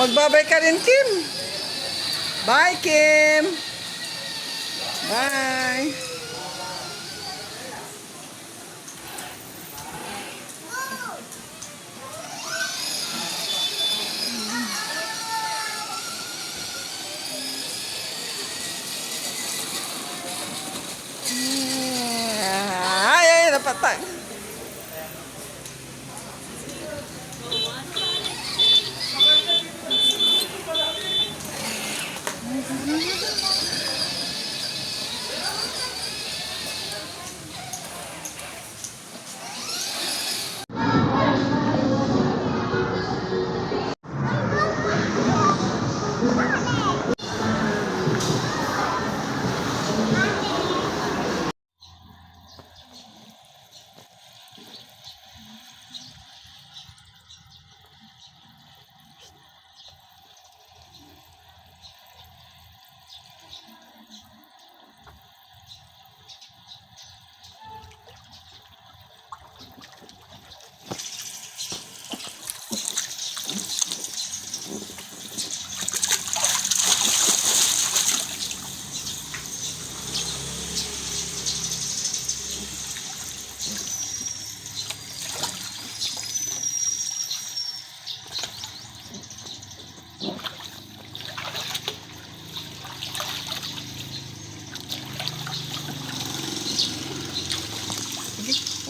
Magbabay ka rin, Kim. Bye, Kim. Bye. Ay, napatay.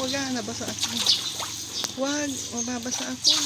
Huwag nga, nabasa ako. Huwag, mababasa ako.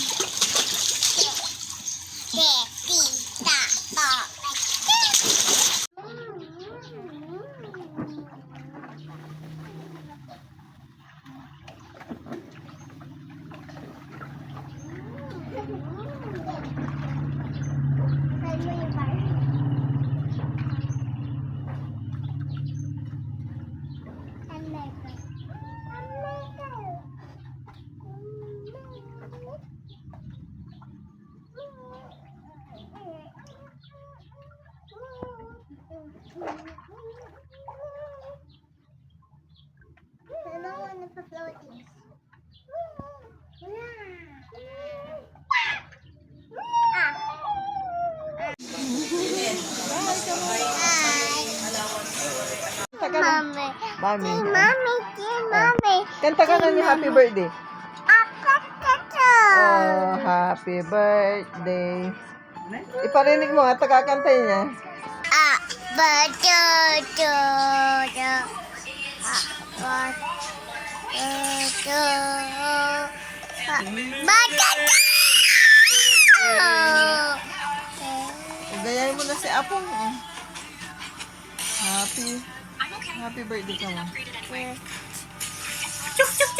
Mami. Mami. Mami. Kanta ka na ni happy birthday. Ako. Oh, happy birthday. Iparinig mo at kakantay niya. Gayahin mo na si Apong. Happy birthday ka mo. Chuk chuk.